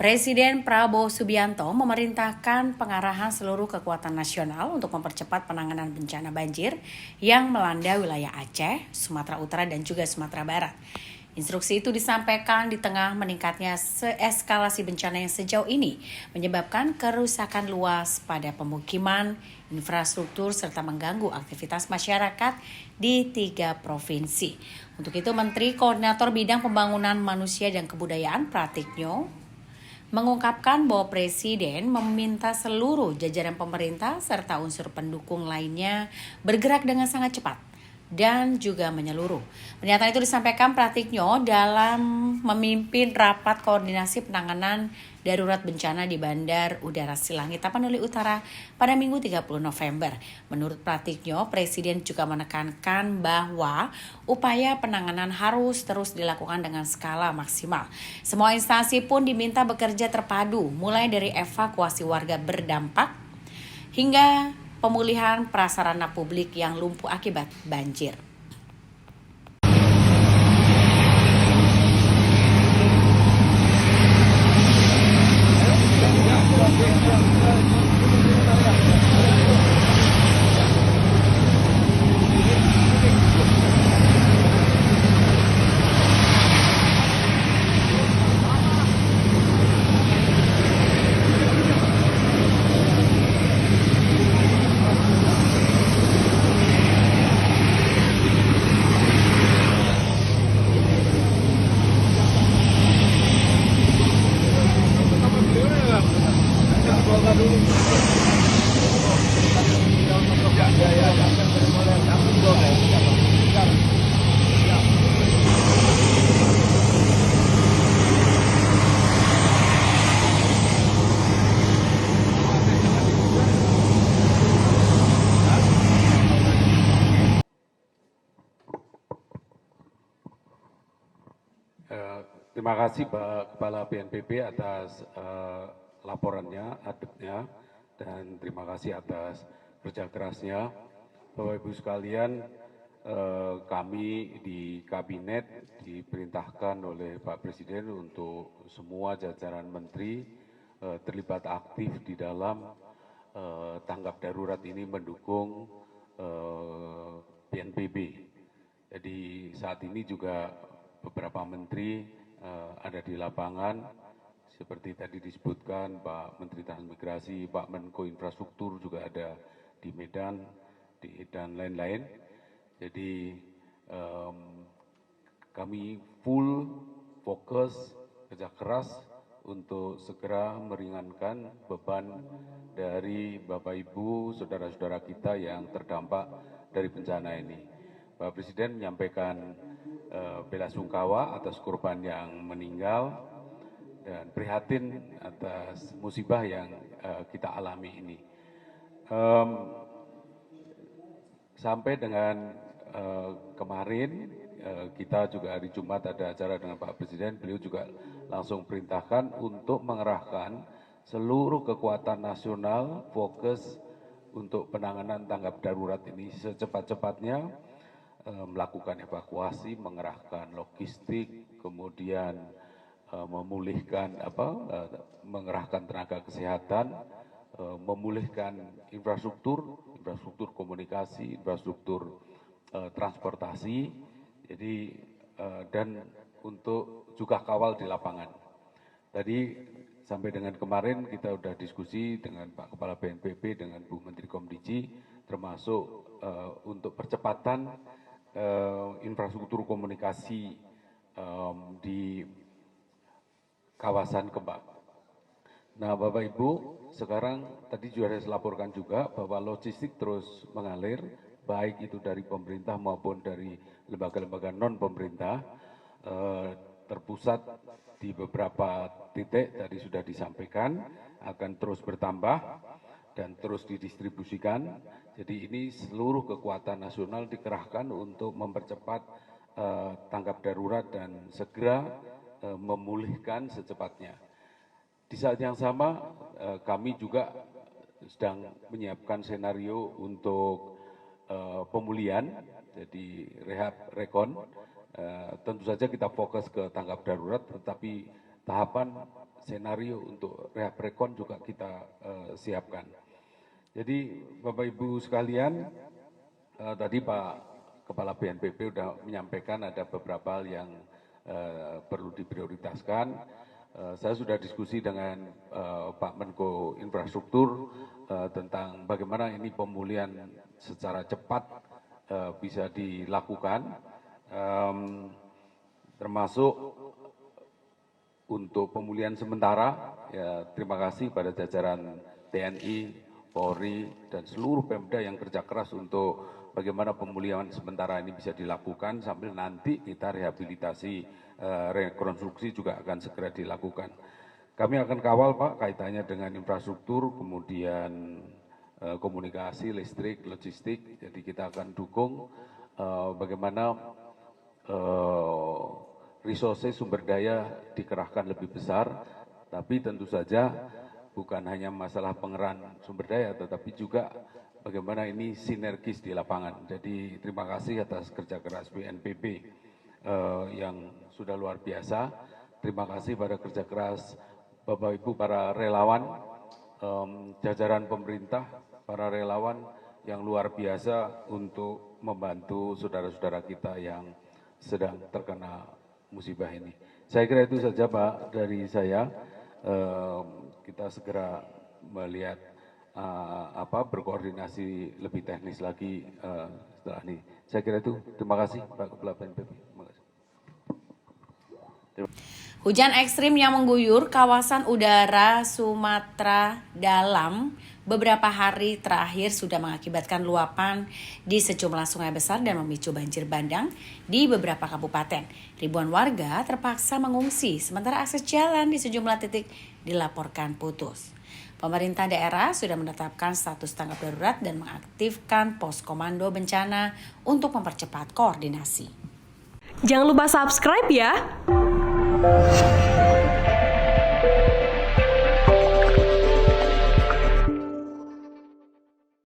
Presiden Prabowo Subianto memerintahkan pengarahan seluruh kekuatan nasional untuk mempercepat penanganan bencana banjir yang melanda wilayah Aceh, Sumatera Utara, dan juga Sumatera Barat. Instruksi itu disampaikan di tengah meningkatnya eskalasi bencana yang sejauh ini menyebabkan kerusakan luas pada pemukiman, infrastruktur, serta mengganggu aktivitas masyarakat di 3 provinsi. Untuk itu, Menteri Koordinator Bidang Pembangunan Manusia dan Kebudayaan Pratikno mengungkapkan bahwa Presiden meminta seluruh jajaran pemerintah serta unsur pendukung lainnya bergerak dengan sangat cepat dan juga menyeluruh. Pernyataan itu disampaikan Pratikno dalam memimpin rapat koordinasi penanganan darurat bencana di Bandar Udara Silangit, Tapanuli Utara pada Minggu 30 November. Menurut Pratikno, Presiden juga menekankan bahwa upaya penanganan harus terus dilakukan dengan skala maksimal. Semua instansi pun diminta bekerja terpadu, mulai dari evakuasi warga berdampak hingga pemulihan prasarana publik yang lumpuh akibat banjir. Terima kasih Pak Kepala BNPB atas laporannya, update-nya, dan terima kasih atas kerja kerasnya. Bapak Ibu sekalian, kami di Kabinet diperintahkan oleh Pak Presiden untuk semua jajaran menteri terlibat aktif di dalam tanggap darurat ini mendukung BNPB. Jadi saat ini juga beberapa menteri ada di lapangan, seperti tadi disebutkan Pak Menteri Transmigrasi, Pak Menko Infrastruktur juga ada di Medan, dan lain-lain. Jadi kami full fokus kerja keras untuk segera meringankan beban dari Bapak Ibu, saudara-saudara kita yang terdampak dari bencana ini. Bapak Presiden menyampaikan bela sungkawa atas korban yang meninggal dan prihatin atas musibah yang kita alami ini. Sampai dengan kemarin kita juga hari Jumat ada acara dengan Pak Presiden, beliau juga langsung perintahkan untuk mengerahkan seluruh kekuatan nasional fokus untuk penanganan tanggap darurat ini secepat-cepatnya, melakukan evakuasi, mengerahkan logistik, kemudian memulihkan mengerahkan tenaga kesehatan, memulihkan infrastruktur komunikasi, infrastruktur transportasi, jadi dan untuk juga kawal di lapangan. Tadi sampai dengan kemarin kita sudah diskusi dengan Pak Kepala BNPB, dengan Bu Menteri Komdiji, termasuk untuk percepatan infrastruktur komunikasi di kawasan Kembang. Nah, Bapak Ibu, sekarang tadi juga saya laporkan juga bahwa logistik terus mengalir, baik itu dari pemerintah maupun dari lembaga-lembaga non pemerintah, terpusat di beberapa titik tadi sudah disampaikan, akan terus bertambah dan terus didistribusikan. Jadi ini seluruh kekuatan nasional dikerahkan untuk mempercepat tanggap darurat dan segera memulihkan secepatnya. Di saat yang sama kami juga sedang menyiapkan senario untuk pemulihan, jadi rehab rekon. Tentu saja kita fokus ke tanggap darurat, tetapi tahapan senario untuk rehab rekon juga kita siapkan. Jadi Bapak Ibu sekalian, tadi Pak Kepala BNPB sudah menyampaikan ada beberapa hal yang perlu diprioritaskan. Saya sudah diskusi dengan Pak Menko Infrastruktur tentang bagaimana ini pemulihan secara cepat bisa dilakukan, termasuk untuk pemulihan sementara. Ya, terima kasih pada jajaran TNI, Polri, dan seluruh Pemda yang kerja keras untuk bagaimana pemulihan sementara ini bisa dilakukan sambil nanti kita rehabilitasi, rekonstruksi juga akan segera dilakukan. Kami akan kawal Pak kaitannya dengan infrastruktur, kemudian komunikasi, listrik, logistik. Jadi kita akan dukung bagaimana resources sumber daya dikerahkan lebih besar, tapi tentu saja bukan hanya masalah pengerahan sumber daya, tetapi juga bagaimana ini sinergis di lapangan. Jadi terima kasih atas kerja keras BNPB yang sudah luar biasa. Terima kasih pada kerja keras Bapak Ibu para relawan, jajaran pemerintah, para relawan yang luar biasa untuk membantu saudara-saudara kita yang sedang terkena musibah ini. Saya kira itu saja Pak dari saya. Kita segera melihat berkoordinasi lebih teknis lagi setelah ini. Saya kira itu. Terima kasih Pak Kepala BNPB. Terima kasih. Hujan ekstrim yang mengguyur kawasan udara Sumatera Dalam beberapa hari terakhir sudah mengakibatkan luapan di sejumlah sungai besar dan memicu banjir bandang di beberapa kabupaten. Ribuan warga terpaksa mengungsi, sementara akses jalan di sejumlah titik dilaporkan putus. Pemerintah daerah sudah menetapkan status tanggap darurat dan mengaktifkan pos komando bencana untuk mempercepat koordinasi. Jangan lupa subscribe ya!